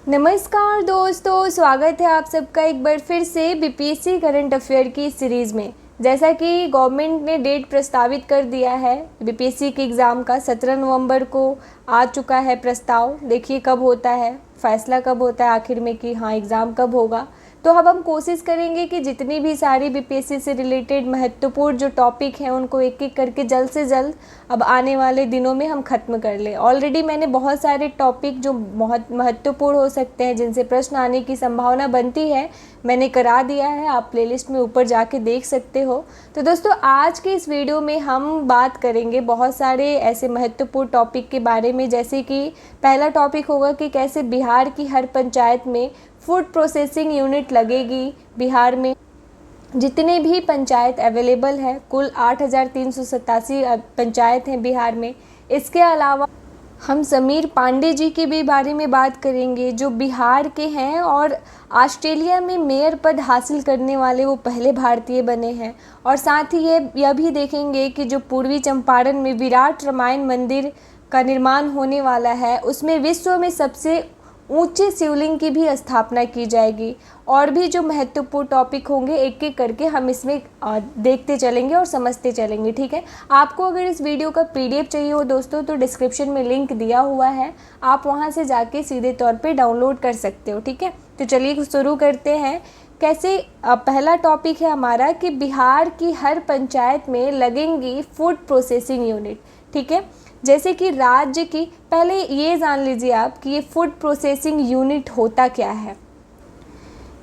नमस्कार दोस्तों, स्वागत है आप सबका एक बार फिर से बीपीएससी करंट अफेयर की सीरीज़ में। जैसा कि गवर्नमेंट ने डेट प्रस्तावित कर दिया है बीपीएससी के एग्ज़ाम का, 17 नवंबर को आ चुका है प्रस्ताव। देखिए कब होता है, फैसला कब होता है आखिर में कि हाँ एग्ज़ाम कब होगा। तो अब हम कोशिश करेंगे कि जितनी भी सारी बीपीएससी से रिलेटेड महत्वपूर्ण जो टॉपिक हैं उनको एक एक करके जल्द से जल्द अब आने वाले दिनों में हम ख़त्म कर लें। ऑलरेडी मैंने बहुत सारे टॉपिक जो बहुत महत्वपूर्ण हो सकते हैं, जिनसे प्रश्न आने की संभावना बनती है, मैंने करा दिया है। आप प्लेलिस्ट में ऊपर जाके देख सकते हो। तो दोस्तों आज के इस वीडियो में हम बात करेंगे बहुत सारे ऐसे महत्वपूर्ण टॉपिक के बारे में, जैसे कि पहला टॉपिक होगा कि कैसे बिहार की हर पंचायत में फूड प्रोसेसिंग यूनिट लगेगी। बिहार में जितने भी पंचायत अवेलेबल है, कुल 8,387 पंचायत हैं बिहार में। इसके अलावा हम समीर पांडे जी के भी बारे में बात करेंगे, जो बिहार के हैं और ऑस्ट्रेलिया में मेयर पद हासिल करने वाले वो पहले भारतीय बने हैं। और साथ ही यह भी देखेंगे कि जो पूर्वी चंपारण में विराट रामायण मंदिर का निर्माण होने वाला है, उसमें विश्व में सबसे ऊंचे शिवलिंग की भी स्थापना की जाएगी। और भी जो महत्वपूर्ण टॉपिक होंगे एक एक करके हम इसमें देखते चलेंगे और समझते चलेंगे। ठीक है, आपको अगर इस वीडियो का पीडीएफ चाहिए हो दोस्तों, तो डिस्क्रिप्शन में लिंक दिया हुआ है, आप वहां से जाके सीधे तौर पे डाउनलोड कर सकते हो। ठीक है, तो चलिए शुरू करते हैं। कैसे पहला टॉपिक है हमारा कि बिहार की हर पंचायत में लगेंगी फूड प्रोसेसिंग यूनिट। ठीक है, जैसे कि राज्य की, पहले ये जान लीजिए आप कि ये फूड प्रोसेसिंग यूनिट होता क्या है।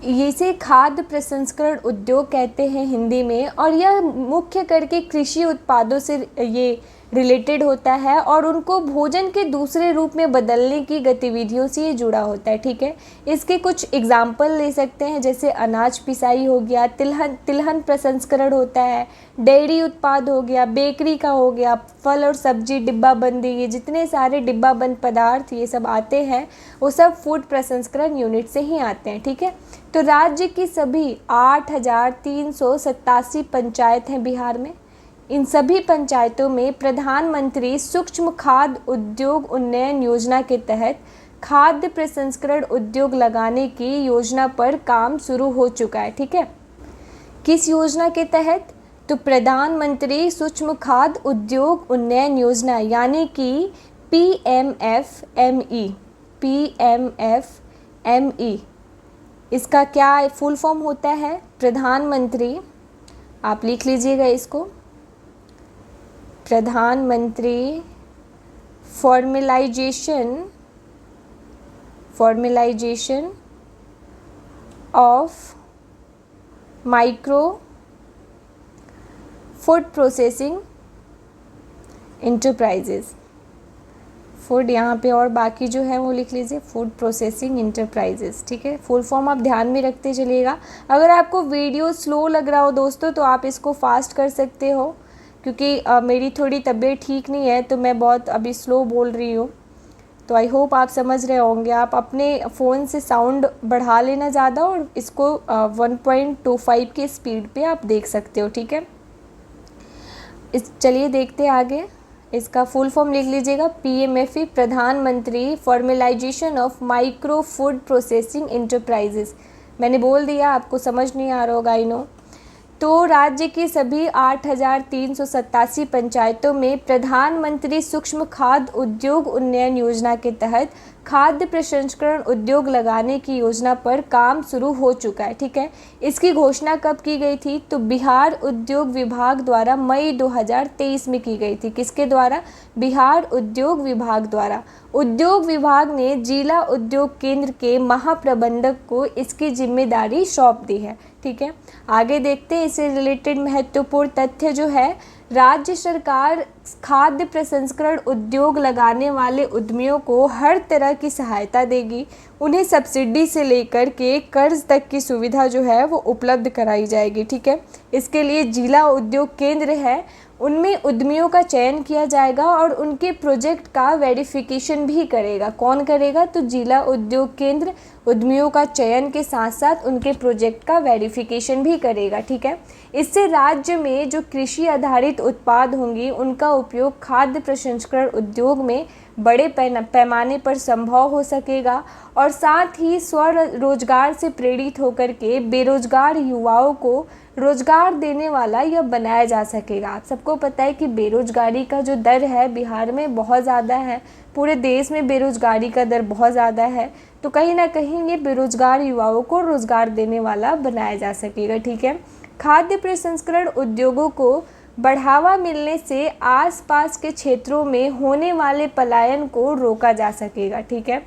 इसे खाद्य प्रसंस्करण उद्योग कहते हैं हिंदी में, और यह मुख्य करके कृषि उत्पादों से ये रिलेटेड होता है और उनको भोजन के दूसरे रूप में बदलने की गतिविधियों से ये जुड़ा होता है। ठीक है, इसके कुछ एग्जाम्पल ले सकते हैं, जैसे अनाज पिसाई हो गया, तिलहन प्रसंस्करण होता है, डेयरी उत्पाद हो गया, बेकरी का हो गया, फल और सब्जी डिब्बाबंदी, ये जितने सारे डिब्बाबंद पदार्थ ये सब आते हैं वो सब फूड प्रसंस्करण यूनिट से ही आते हैं। ठीक है, तो राज्य की सभी 8,387 पंचायत हैं बिहार में। इन सभी पंचायतों में प्रधानमंत्री सूक्ष्म खाद्य उद्योग उन्नयन योजना के तहत खाद्य प्रसंस्करण उद्योग लगाने की योजना पर काम शुरू हो चुका है। ठीक है, किस योजना के तहत? तो प्रधानमंत्री सूक्ष्म खाद्य उद्योग उन्नयन योजना, यानी कि PMFME। इसका क्या फुल फॉर्म होता है? प्रधानमंत्री, आप लिख लीजिएगा इसको, प्रधानमंत्री formalisation of micro food processing enterprises. Food यहाँ पे और बाकी जो है वो लिख लीजिए, फूड प्रोसेसिंग इंटरप्राइजेज। ठीक है, फुल फॉर्म आप ध्यान में रखते चलिएगा। अगर आपको वीडियो स्लो लग रहा हो दोस्तों, तो आप इसको फास्ट कर सकते हो, क्योंकि मेरी थोड़ी तबीयत ठीक नहीं है तो मैं बहुत अभी स्लो बोल रही हूँ। तो आई होप आप समझ रहे होंगे। आप अपने फ़ोन से साउंड बढ़ा लेना ज़्यादा और इसको 1.25 की स्पीड पे आप देख सकते हो। ठीक है, चलिए देखते हैं आगे। इसका फुल फॉर्म लिख लीजिएगा, PMFE, प्रधानमंत्री formalisation of micro food processing enterprises. मैंने बोल दिया, आपको समझ नहीं आ रहा होगा, आई नो। तो राज्य की सभी 8,387 पंचायतों में प्रधानमंत्री सूक्ष्म खाद्य उद्योग उन्नयन योजना के तहत खाद्य प्रसंस्करण उद्योग लगाने की योजना पर काम शुरू हो चुका है। ठीक है, इसकी घोषणा कब की गई थी? तो बिहार उद्योग विभाग द्वारा मई 2023 में की गई थी। किसके द्वारा? बिहार उद्योग विभाग द्वारा। उद्योग विभाग ने जिला उद्योग केंद्र के महाप्रबंधक को इसकी जिम्मेदारी सौंप दी है। ठीक है, आगे देखते हैं इससे रिलेटेड महत्वपूर्ण तथ्य जो है। राज्य सरकार खाद्य प्रसंस्करण उद्योग लगाने वाले उद्यमियों को हर तरह की सहायता देगी। उन्हें सब्सिडी से लेकर के कर्ज तक की सुविधा जो है वो उपलब्ध कराई जाएगी। ठीक है, इसके लिए जिला उद्योग केंद्र है, उनमें उद्यमियों का चयन किया जाएगा और उनके प्रोजेक्ट का वेरिफिकेशन भी करेगा। कौन करेगा? तो जिला उद्योग केंद्र उद्यमियों का चयन के साथ साथ उनके प्रोजेक्ट का वेरिफिकेशन भी करेगा। ठीक है, इससे राज्य में जो कृषि आधारित उत्पाद होंगी उनका उपयोग खाद्य प्रसंस्करण उद्योग में बड़े पैमाने पर संभव हो सकेगा और साथ ही स्वरोजगार से प्रेरित होकर के बेरोजगार युवाओं को रोजगार देने वाला यह बनाया जा सकेगा। आप सबको पता है कि बेरोजगारी का जो दर है बिहार में बहुत ज़्यादा है, पूरे देश में बेरोजगारी का दर बहुत ज़्यादा है, तो कहीं ना कहीं ये बेरोजगार युवाओं को रोजगार देने वाला बनाया जा सकेगा। ठीक है, खाद्य प्रसंस्करण उद्योगों को बढ़ावा मिलने से आसपास के क्षेत्रों में होने वाले पलायन को रोका जा सकेगा। ठीक है,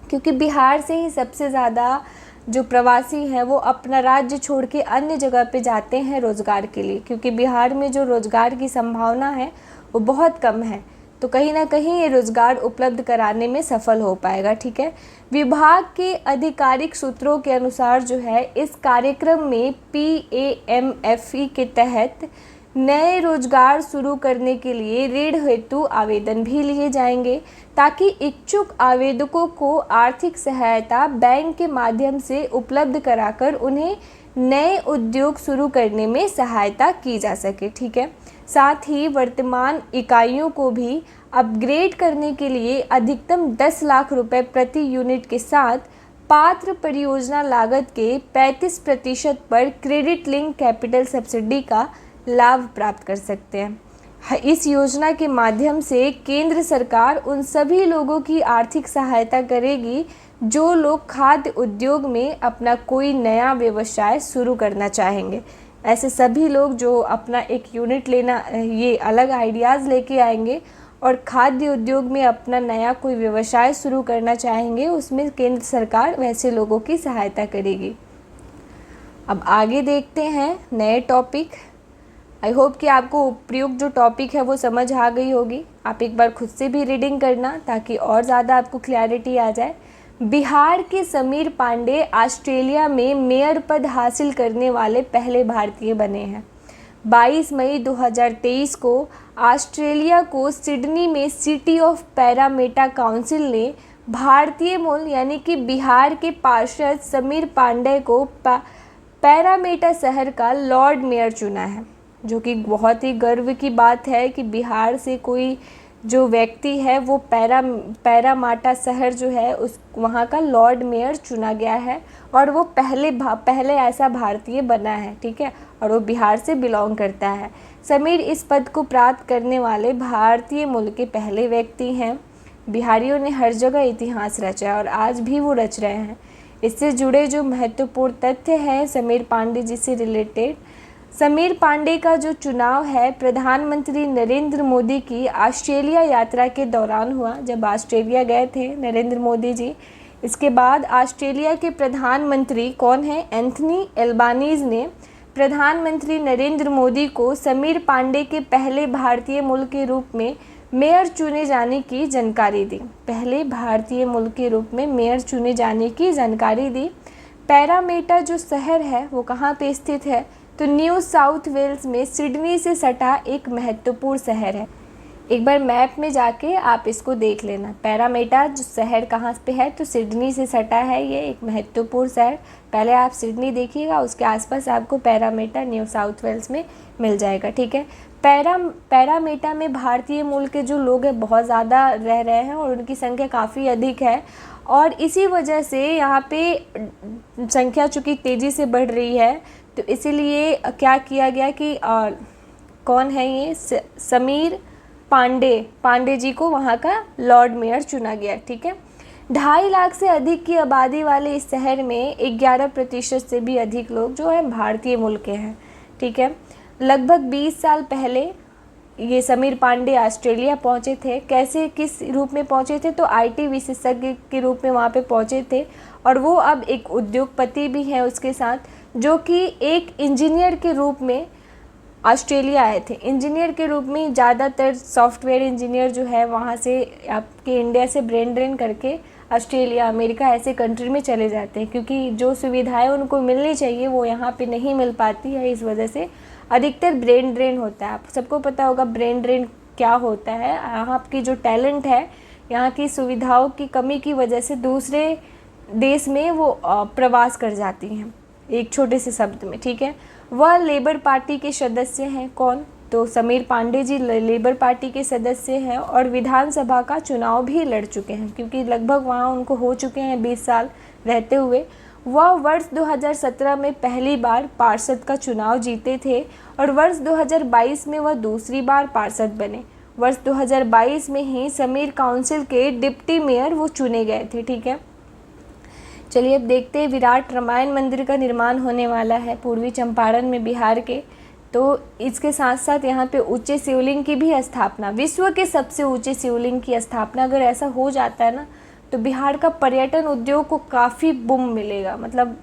क्योंकि बिहार से ही सबसे ज़्यादा जो प्रवासी हैं वो अपना राज्य छोड़ के अन्य जगह पे जाते हैं रोज़गार के लिए, क्योंकि बिहार में जो रोज़गार की संभावना है वो बहुत कम है, तो कहीं ना कहीं ये रोज़गार उपलब्ध कराने में सफल हो पाएगा। ठीक है, विभाग के आधिकारिक सूत्रों के अनुसार जो है इस कार्यक्रम में PAMFE के तहत नए रोजगार शुरू करने के लिए ऋण हेतु आवेदन भी लिए जाएंगे, ताकि इच्छुक आवेदकों को आर्थिक सहायता बैंक के माध्यम से उपलब्ध कराकर उन्हें नए उद्योग शुरू करने में सहायता की जा सके। ठीक है, साथ ही वर्तमान इकाइयों को भी अपग्रेड करने के लिए अधिकतम 10 लाख रुपए प्रति यूनिट के साथ पात्र परियोजना लागत के 35% पर क्रेडिट लिंक कैपिटल सब्सिडी का लाभ प्राप्त कर सकते हैं। इस योजना के माध्यम से केंद्र सरकार उन सभी लोगों की आर्थिक सहायता करेगी जो लोग खाद्य उद्योग में अपना कोई नया व्यवसाय शुरू करना चाहेंगे। ऐसे सभी लोग जो अपना एक यूनिट लेना, ये अलग आइडियाज़ लेके आएंगे और खाद्य उद्योग में अपना नया कोई व्यवसाय शुरू करना चाहेंगे, उसमें केंद्र सरकार वैसे लोगों की सहायता करेगी। अब आगे देखते हैं नए टॉपिक। आई होप कि आपको उपयुक्त जो टॉपिक है वो समझ आ गई होगी। आप एक बार खुद से भी रीडिंग करना ताकि और ज़्यादा आपको क्लैरिटी आ जाए। बिहार के समीर पांडे ऑस्ट्रेलिया में मेयर पद हासिल करने वाले पहले भारतीय बने हैं। 22 मई 2023 को ऑस्ट्रेलिया को सिडनी में सिटी ऑफ पैरामेटा काउंसिल ने भारतीय मूल यानी कि बिहार के पार्षद समीर पांडे को पैरामेटा शहर का लॉर्ड मेयर चुना है, जो कि बहुत ही गर्व की बात है कि बिहार से कोई जो व्यक्ति है वो पैरामाटा शहर जो है उस वहाँ का लॉर्ड मेयर चुना गया है और वो पहले ऐसा भारतीय बना है। ठीक है, और वो बिहार से बिलोंग करता है। समीर इस पद को प्राप्त करने वाले भारतीय मूल के पहले व्यक्ति हैं। बिहारियों ने हर जगह इतिहास रचा और आज भी वो रच रहे हैं। इससे जुड़े जो महत्वपूर्ण तथ्य हैं समीर पांडे जी से रिलेटेड, समीर पांडे का जो चुनाव है प्रधानमंत्री नरेंद्र मोदी की ऑस्ट्रेलिया यात्रा के दौरान हुआ। जब ऑस्ट्रेलिया गए थे नरेंद्र मोदी जी, इसके बाद ऑस्ट्रेलिया के प्रधानमंत्री कौन है, एंथनी एल्बानीज़ ने प्रधानमंत्री नरेंद्र मोदी को समीर पांडे के पहले भारतीय मूल के रूप में मेयर चुने जाने की जानकारी दी। पहले भारतीय मूल के रूप में मेयर चुने जाने की जानकारी दी। पैरामेटा जो शहर है वो कहाँ पे स्थित है, तो न्यू साउथ वेल्स में सिडनी से सटा एक महत्वपूर्ण शहर है। एक बार मैप में जाके आप इसको देख लेना। पैरामेटा जो शहर कहाँ पे है, तो सिडनी से सटा है ये एक महत्वपूर्ण शहर। पहले आप सिडनी देखिएगा, उसके आसपास आपको पैरामेटा न्यू साउथ वेल्स में मिल जाएगा। ठीक है, पैरामेटा में भारतीय मूल के जो लोग हैं बहुत ज़्यादा रह रहे हैं और उनकी संख्या काफ़ी अधिक है और इसी वजह से यहाँ पे संख्या चूँकि तेज़ी से बढ़ रही है, तो इसीलिए क्या किया गया कि कौन है ये समीर पांडे जी को वहाँ का लॉर्ड मेयर चुना गया। ठीक है, 2.5 लाख से अधिक की आबादी वाले इस शहर में 11% से भी अधिक लोग जो है भारतीय मूल के हैं। ठीक है, लगभग 20 साल पहले ये समीर पांडे ऑस्ट्रेलिया पहुँचे थे। कैसे, किस रूप में पहुँचे थे, तो IT विशेषज्ञ के रूप में वहाँ पे पहुँचे थे और वो अब एक उद्योगपति भी हैं उसके साथ, जो कि एक इंजीनियर के रूप में ऑस्ट्रेलिया आए थे। इंजीनियर के रूप में ज़्यादातर सॉफ्टवेयर इंजीनियर जो है वहाँ से आपके इंडिया से ब्रेन ड्रेन करके ऑस्ट्रेलिया, अमेरिका ऐसे कंट्री में चले जाते हैं, क्योंकि जो सुविधाएं उनको मिलनी चाहिए वो यहाँ पे नहीं मिल पाती है। इस वजह से अधिकतर ब्रेन ड्रेन होता है। आप सबको पता होगा ब्रेन ड्रेन क्या होता है। यहाँ की जो टैलेंट है, यहाँ की सुविधाओं की कमी की वजह से दूसरे देश में वो प्रवास कर जाती हैं, एक छोटे से शब्द में। ठीक है, वह लेबर पार्टी के सदस्य हैं। कौन, तो समीर पांडे जी लेबर पार्टी के सदस्य हैं और विधानसभा का चुनाव भी लड़ चुके हैं, क्योंकि लगभग वहाँ उनको हो चुके हैं 20 साल रहते हुए। वह वर्ष 2017 में पहली बार पार्षद का चुनाव जीते थे और वर्ष 2022 में वह दूसरी बार पार्षद बने। वर्ष 2022 में ही समीर काउंसिल के डिप्टी मेयर वो चुने गए थे। ठीक है, चलिए अब देखते हैं। विराट रामायण मंदिर का निर्माण होने वाला है पूर्वी चंपारण में, बिहार के। तो इसके साथ साथ यहाँ पे ऊंचे शिवलिंग की भी स्थापना, विश्व के सबसे ऊंचे शिवलिंग की स्थापना अगर ऐसा हो जाता है ना, तो बिहार का पर्यटन उद्योग को काफ़ी बूम मिलेगा। मतलब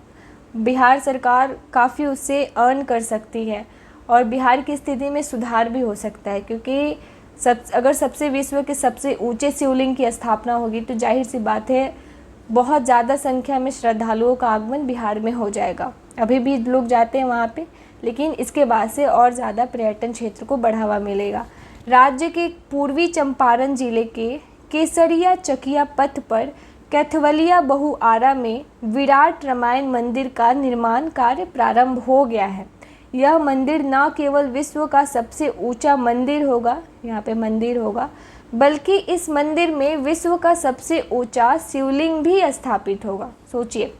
बिहार सरकार काफ़ी उससे अर्न कर सकती है और बिहार की स्थिति में सुधार भी हो सकता है, क्योंकि अगर सबसे विश्व के सबसे ऊंचे शिवलिंग की स्थापना होगी तो जाहिर सी बात है बहुत ज़्यादा संख्या में श्रद्धालुओं का आगमन बिहार में हो जाएगा। अभी भी लोग जाते हैं वहाँ पे, लेकिन इसके बाद से और ज़्यादा पर्यटन क्षेत्र को बढ़ावा मिलेगा। राज्य के पूर्वी चंपारण जिले के केसरिया चकिया पथ पर कैथवलिया बहुआरा में विराट रामायण मंदिर का निर्माण कार्य प्रारंभ हो गया है। यह मंदिर न केवल विश्व का सबसे ऊंचा मंदिर होगा, यहाँ पे मंदिर होगा, बल्कि इस मंदिर में विश्व का सबसे ऊंचा शिवलिंग भी स्थापित होगा। सोचिए।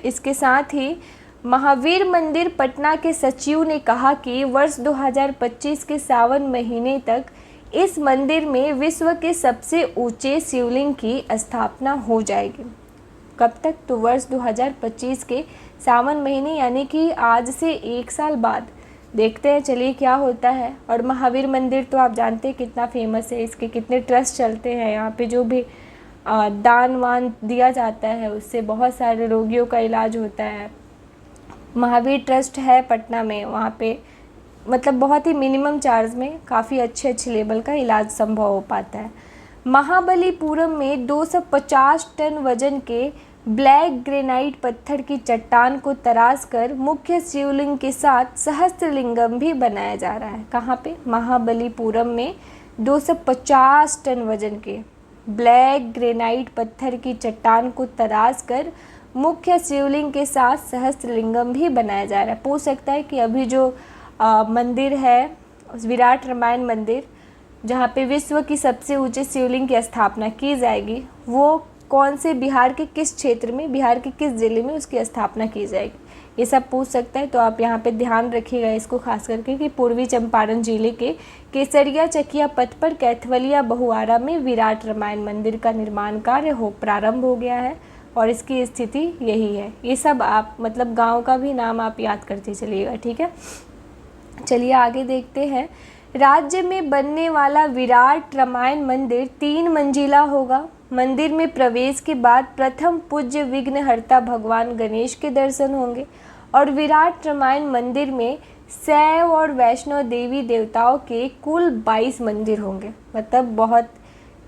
इसके साथ ही महावीर मंदिर पटना के सचिव ने कहा कि वर्ष 2025 के सावन महीने तक इस मंदिर में विश्व के सबसे ऊंचे शिवलिंग की स्थापना हो जाएगी। कब तक? तो वर्ष 2025 के सावन महीने, यानी कि आज से 1 साल बाद। देखते हैं चलिए क्या होता है। और महावीर मंदिर तो आप जानते हैं कितना फेमस है, इसके कितने ट्रस्ट चलते हैं। यहाँ पे जो भी दान वान दिया जाता है उससे बहुत सारे रोगियों का इलाज होता है। महावीर ट्रस्ट है पटना में, वहाँ पे मतलब बहुत ही मिनिमम चार्ज में काफ़ी अच्छे लेवल का इलाज संभव हो पाता है। महाबलीपुरम में 250 टन वजन के ब्लैक ग्रेनाइट पत्थर की चट्टान को तराश कर मुख्य शिवलिंग के साथ सहस्त्रलिंगम भी बनाया जा रहा है। कहाँ पे? महाबलीपुरम में 250 टन वजन के ब्लैक ग्रेनाइट पत्थर की चट्टान को तराश कर मुख्य शिवलिंग के साथ सहस्त्रलिंगम भी बनाया जा रहा है। पूछ सकता है कि अभी जो मंदिर है विराट रामायण मंदिर, जहाँ पे विश्व की सबसे ऊंचे शिवलिंग की स्थापना की जाएगी, वो कौन से बिहार के किस क्षेत्र में, बिहार के किस ज़िले में उसकी स्थापना की जाएगी, ये सब पूछ सकता है। तो आप यहाँ पे ध्यान रखिएगा इसको खास करके कि पूर्वी चंपारण जिले के केसरिया चकिया पथ पर कैथवलिया बहुआरा में विराट रामायण मंदिर का निर्माण कार्य प्रारंभ हो गया है और इसकी स्थिति यही है। ये सब आप मतलब गाँव का भी नाम आप याद करते चलिएगा। ठीक है, चलिए आगे देखते हैं। राज्य में बनने वाला विराट रामायण मंदिर 3 मंजिला होगा। मंदिर में प्रवेश के बाद प्रथम पूज्य विघ्नहर्ता भगवान गणेश के दर्शन होंगे और विराट रामायण मंदिर में शैव और वैष्णव देवी देवताओं के कुल 22 मंदिर होंगे। मतलब बहुत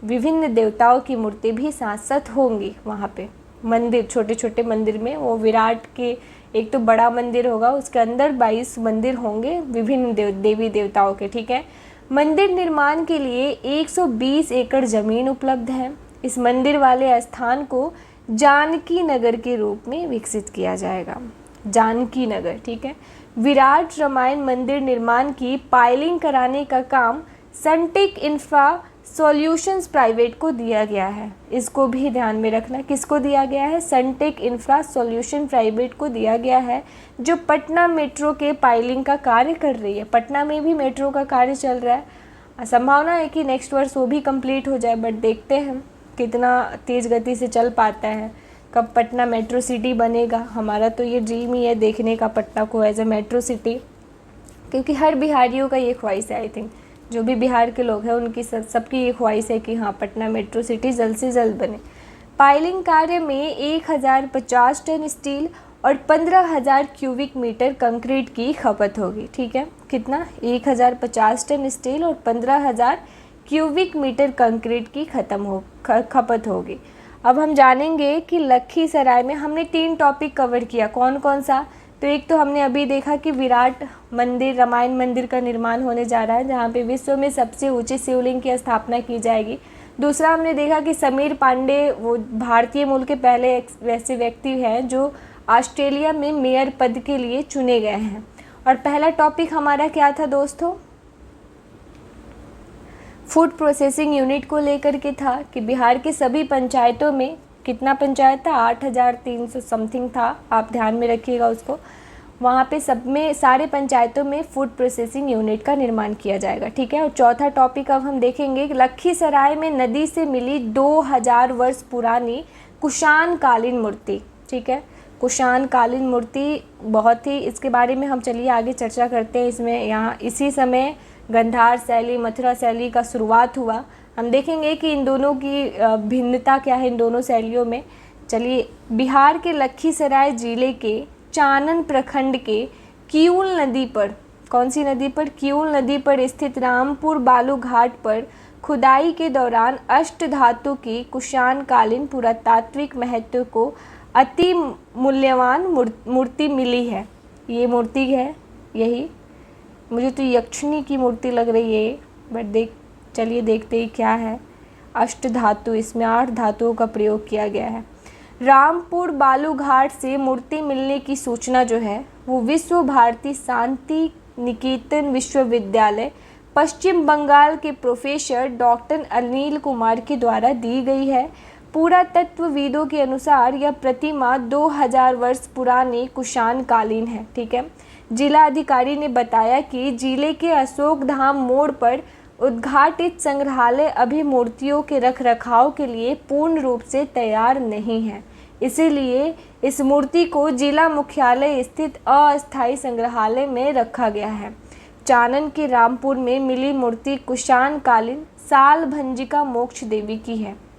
विभिन्न देवताओं की मूर्ति भी साथ साथ होंगी वहाँ पे। मंदिर छोटे छोटे मंदिर में वो विराट के एक तो बड़ा मंदिर होगा, उसके अंदर 22 मंदिर होंगे विभिन्न देवी देवताओं के। ठीक है, मंदिर निर्माण के लिए 120 एकड़ जमीन उपलब्ध है। इस मंदिर वाले स्थान को जानकी नगर के रूप में विकसित किया जाएगा। जानकी नगर। ठीक है, विराट रामायण मंदिर निर्माण की पाइलिंग कराने का काम सनटेक इंफ्रा सॉल्यूशंस प्राइवेट को दिया गया है। इसको भी ध्यान में रखना, किसको दिया गया है? सनटेक इंफ्रा सॉल्यूशन प्राइवेट को दिया गया है, जो पटना मेट्रो के पाइलिंग का कार्य कर रही है। पटना में भी मेट्रो का कार्य चल रहा है, संभावना है कि नेक्स्ट वर्ष वो भी कंप्लीट हो जाए, बट देखते हैं कितना तेज़ गति से चल पाता है, कब पटना मेट्रो सिटी बनेगा। हमारा तो ये ड्रीम ही है देखने का पटना को एज ए मेट्रो सिटी, क्योंकि हर बिहारियों का ये ख्वाहिश है। आई थिंक जो भी बिहार के लोग हैं उनकी सबकी ये ख्वाहिश है कि हाँ पटना मेट्रो सिटी जल्द से जल्द बने। पाइलिंग कार्य में 1050 टन स्टील और 15,000 क्यूबिक मीटर कंक्रीट की खपत होगी। ठीक है, कितना? 1050 टन स्टील और 15,000 क्यूबिक मीटर कंक्रीट की खपत होगी। अब हम जानेंगे कि लखीसराय में हमने 3 टॉपिक कवर किया। कौन कौन सा? तो एक तो हमने अभी देखा कि विराट मंदिर रामायण मंदिर का निर्माण होने जा रहा है, जहाँ पे विश्व में सबसे ऊंचे शिवलिंग की स्थापना की जाएगी। दूसरा हमने देखा कि समीर पांडे वो भारतीय मूल के पहले वैसे व्यक्ति हैं जो ऑस्ट्रेलिया में मेयर पद के लिए चुने गए हैं। और पहला टॉपिक हमारा क्या था दोस्तों, फूड प्रोसेसिंग यूनिट को लेकर के था कि बिहार के सभी पंचायतों में, कितना पंचायत था, 8,300 समथिंग था, आप ध्यान में रखिएगा उसको, वहाँ पे सब में सारे पंचायतों में फूड प्रोसेसिंग यूनिट का निर्माण किया जाएगा। ठीक है। और चौथा टॉपिक अब हम देखेंगे कि लखीसराय में नदी से मिली 2000 वर्ष पुरानी कुषाण कालीन मूर्ति। ठीक है, कुषाण कालीन मूर्ति बहुत ही, इसके बारे में हम चलिए आगे चर्चा करते हैं। इसमें यहाँ इसी समय गंधार शैली, मथुरा शैली का शुरुआत हुआ। हम देखेंगे कि इन दोनों की भिन्नता क्या है इन दोनों शैलियों में। चलिए, बिहार के लखीसराय जिले के चानन प्रखंड के किऊल नदी पर, कौन सी नदी पर, किऊल नदी पर स्थित रामपुर बालू घाट पर खुदाई के दौरान अष्ट धातु की कुषाण कालीन पुरातात्विक महत्व को अति मूल्यवान मूर्ति मिली है। ये मूर्ति है, यही मुझे तो यक्षिणी की मूर्ति लग रही है, बट चलिए देखते ही क्या है। अष्ट धातु, इसमें 8 धातुओं का प्रयोग किया गया है। रामपुर बालू घाट से मूर्ति मिलने की सूचना जो है वो विश्व भारती शांति निकेतन विश्वविद्यालय पश्चिम बंगाल के प्रोफेसर डॉक्टर अनिल कुमार के द्वारा दी गई है। पुरातत्वविदों के अनुसार यह प्रतिमा 2000 वर्ष पुरानी कुषाण कालीन है। ठीक है। जिला अधिकारी ने बताया कि जिले के अशोक धाम मोड़ पर उद्घाटित संग्रहालय अभी मूर्तियों के रखरखाव के लिए पूर्ण रूप से तैयार नहीं है, इसीलिए इस मूर्ति को जिला मुख्यालय स्थित अस्थायी संग्रहालय में रखा गया है। चानन के रामपुर में मिली मूर्ति कुषाण कालीन साल भंजिका मोक्ष देवी की है।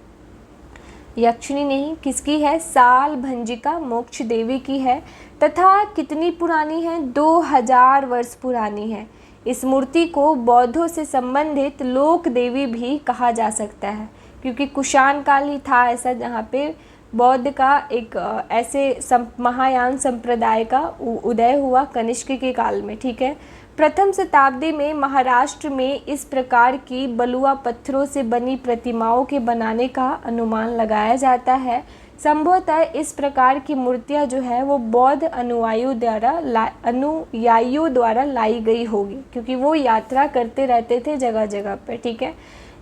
यक्षिणी नहीं, किसकी है, साल भंजिका मोक्ष देवी की है, तथा कितनी पुरानी है, 2000 वर्ष पुरानी है। इस मूर्ति को बौद्धों से संबंधित लोक देवी भी कहा जा सकता है, क्योंकि कुषाण काल ही था ऐसा जहाँ पे बौद्ध का एक ऐसे महायान संप्रदाय का उदय हुआ कनिष्क के काल में। ठीक है। प्रथम शताब्दी में महाराष्ट्र में इस प्रकार की बलुआ पत्थरों से बनी प्रतिमाओं के बनाने का अनुमान लगाया जाता है। संभवतः इस प्रकार की मूर्तियां जो है वो बौद्ध अनुयायियों द्वारा लाई गई होगी, क्योंकि वो यात्रा करते रहते थे जगह जगह पर। ठीक है।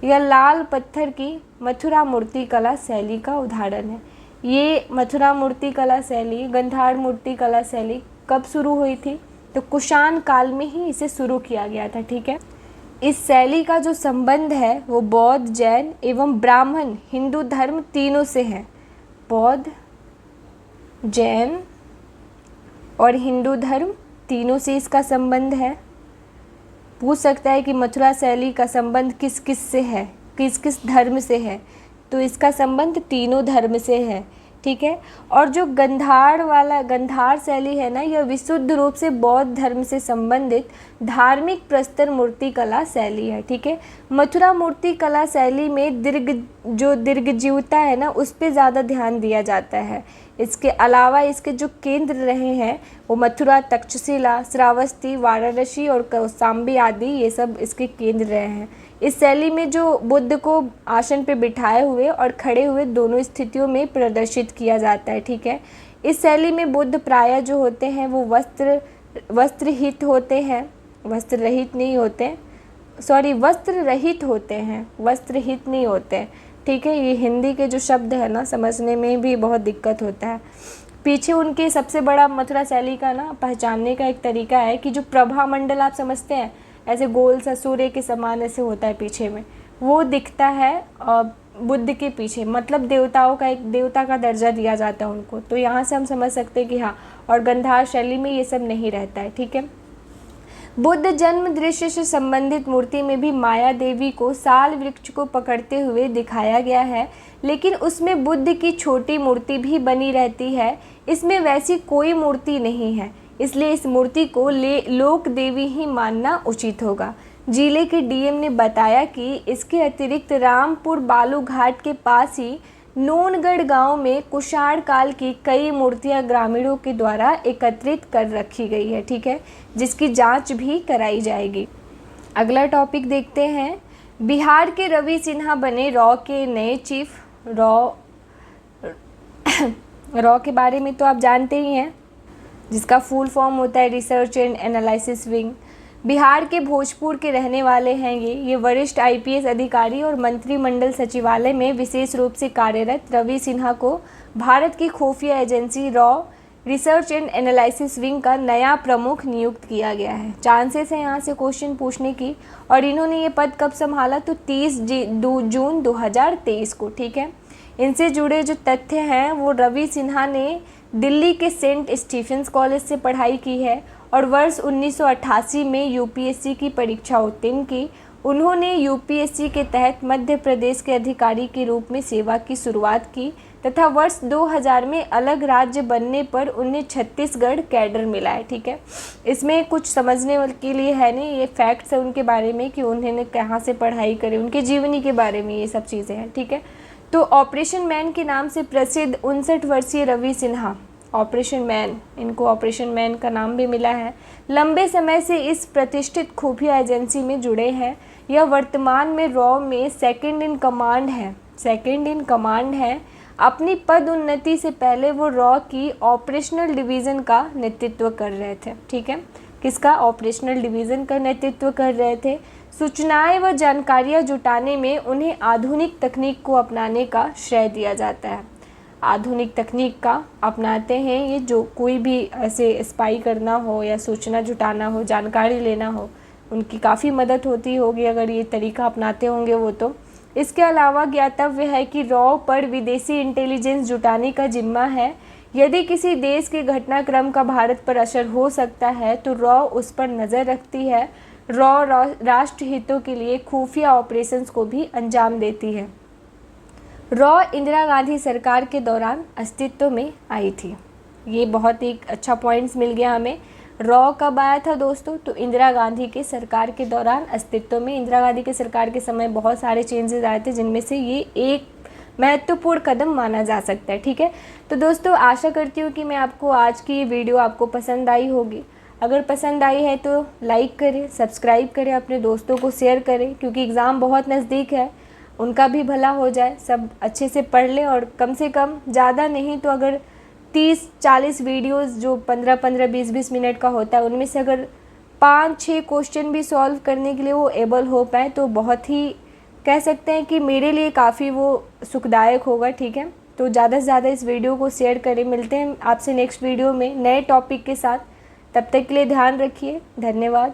यह लाल पत्थर की मथुरा मूर्ति कला शैली का उदाहरण है। ये मथुरा मूर्ति कला शैली, गंधार मूर्ति कला शैली कब शुरू हुई थी, तो कुषाण काल में ही इसे शुरू किया गया था। ठीक है। इस शैली का जो संबंध है वो बौद्ध, जैन एवं ब्राह्मण हिंदू धर्म तीनों से है। बौद्ध, जैन और हिंदू धर्म तीनों से इसका संबंध है। पूछ सकता है कि मथुरा शैली का संबंध किस किस से है, किस किस धर्म से है, तो इसका संबंध तीनों धर्म से है। ठीक है। और जो गंधार शैली है ना, यह विशुद्ध रूप से बौद्ध धर्म से संबंधित धार्मिक प्रस्तर मूर्ति कला शैली है। ठीक है। मथुरा मूर्ति कला शैली में दीर्घजीवता है ना, उस पर ज़्यादा ध्यान दिया जाता है। इसके अलावा इसके जो केंद्र रहे हैं वो मथुरा, तक्षशिला, श्रावस्ती, वाराणसी और कौशाम्बी आदि, ये सब इसके केंद्र रहे हैं। इस शैली में जो बुद्ध को आसन पे बिठाए हुए और खड़े हुए दोनों स्थितियों में प्रदर्शित किया जाता है। ठीक है। इस शैली में बुद्ध प्रायः जो होते हैं वो वस्त्ररहित होते हैं, वस्त्र रहित नहीं होते। ठीक है। ये हिंदी के जो शब्द है ना, समझने में भी बहुत दिक्कत होता है। पीछे उनके सबसे बड़ा मथुरा शैली का ना पहचानने का एक तरीका है कि जो प्रभा मंडल आप समझते हैं, ऐसे गोल सा सूर्य के समान ऐसे होता है पीछे में, वो दिखता है बुद्ध के पीछे, मतलब देवताओं का, एक देवता का दर्जा दिया जाता है उनको। तो यहाँ से हम समझ सकते हैं कि हाँ, और गंधार शैली में ये सब नहीं रहता है। ठीक है। बुद्ध जन्म दृश्य से संबंधित मूर्ति में भी माया देवी को साल वृक्ष को पकड़ते हुए दिखाया गया है, लेकिन उसमें बुद्ध की छोटी मूर्ति भी बनी रहती है। इसमें वैसी कोई मूर्ति नहीं है, इसलिए इस मूर्ति को लोक देवी ही मानना उचित होगा। जिले के डीएम ने बताया कि इसके अतिरिक्त रामपुर बालू घाट के पास ही नोनगढ़ गांव में कुषाण काल की कई मूर्तियां ग्रामीणों के द्वारा एकत्रित कर रखी गई है। ठीक है। जिसकी जांच भी कराई जाएगी। अगला टॉपिक देखते हैं। बिहार के रवि सिन्हा बने रॉ के नए चीफ। रॉ के बारे में तो आप जानते ही हैं। जिसका फुल फॉर्म होता है research and analysis wing. Bihar के भोजपुर के रहने वाले हैं ये वरिष्ठ आईपीएस अधिकारी और मंत्रिमंडल सचिवालय में विशेष रूप से कार्यरत रवि सिन्हा को भारत की खुफिया agency raw research and analysis wing का नया प्रमुख नियुक्त किया गया है। चांसेस है यहाँ से क्वेश्चन पूछने की। और इन्होंने ये पद कब संभाला, तो 30 जून 2023 को। ठीक है, इनसे जुड़े जो तथ्य हैं वो रवि सिन्हा ने दिल्ली के सेंट स्टीफेंस कॉलेज से पढ़ाई की है और वर्ष 1988 में यूपीएससी की परीक्षा उत्तीर्ण की। उन्होंने यूपीएससी के तहत मध्य प्रदेश के अधिकारी के रूप में सेवा की शुरुआत की तथा वर्ष 2000 में अलग राज्य बनने पर उन्हें छत्तीसगढ़ कैडर मिला है। ठीक है, इसमें कुछ समझने के लिए है नहीं, ये फैक्ट्स है उनके बारे में कि उन्होंने कहाँ से पढ़ाई करी, उनके जीवनी के बारे में ये सब चीज़ें हैं। ठीक है, तो ऑपरेशन मैन के नाम से प्रसिद्ध 59 वर्षीय रवि सिन्हा, ऑपरेशन मैन, इनको ऑपरेशन मैन का नाम भी मिला है, लंबे समय से इस प्रतिष्ठित खुफिया एजेंसी में जुड़े हैं। यह वर्तमान में रॉ में सेकंड इन कमांड है। अपनी पद उन्नति से पहले वो रॉ की ऑपरेशनल डिवीज़न का नेतृत्व कर रहे थे। ठीक है, किसका? ऑपरेशनल डिवीज़न का नेतृत्व कर रहे थे। सूचनाएं व जानकारियां जुटाने में उन्हें आधुनिक तकनीक को अपनाने का श्रेय दिया जाता है। आधुनिक तकनीक का अपनाते हैं ये, जो कोई भी ऐसे स्पाई करना हो या सूचना जुटाना हो, जानकारी लेना हो, उनकी काफ़ी मदद होती होगी अगर ये तरीका अपनाते होंगे वो। तो इसके अलावा ज्ञातव्य है कि रॉ पर विदेशी इंटेलिजेंस जुटाने का जिम्मा है। यदि किसी देश के घटनाक्रम का भारत पर असर हो सकता है तो रॉ उस पर नज़र रखती है। रॉ राष्ट्र हितों के लिए खुफिया ऑपरेशंस को भी अंजाम देती है। रॉ इंदिरा गांधी सरकार के दौरान अस्तित्व में आई थी। ये बहुत ही अच्छा पॉइंट्स मिल गया हमें। रॉ कब आया था दोस्तों? तो इंदिरा गांधी के सरकार के दौरान अस्तित्व में। इंदिरा गांधी के सरकार के समय बहुत सारे चेंजेस आए थे, जिनमें से ये एक महत्वपूर्ण कदम माना जा सकता है। ठीक है, तो दोस्तों आशा करती हूँ कि मैं आपको आज की ये वीडियो आपको पसंद आई होगी। अगर पसंद आई है तो लाइक करें, सब्सक्राइब करें, अपने दोस्तों को शेयर करें, क्योंकि एग्ज़ाम बहुत नज़दीक है, उनका भी भला हो जाए। सब अच्छे से पढ़ लें और कम से कम, ज़्यादा नहीं तो अगर 30-40 वीडियोस जो 15-15, 20-20 मिनट का होता है, उनमें से अगर 5-6 क्वेश्चन भी सॉल्व करने के लिए वो एबल हो पाए तो बहुत ही, कह सकते हैं कि मेरे लिए काफ़ी वो सुखदायक होगा। ठीक है, तो ज़्यादा से ज़्यादा इस वीडियो को शेयर करें। मिलते हैं आपसे नेक्स्ट वीडियो में नए टॉपिक के साथ। तब तक के लिए ध्यान रखिए। धन्यवाद।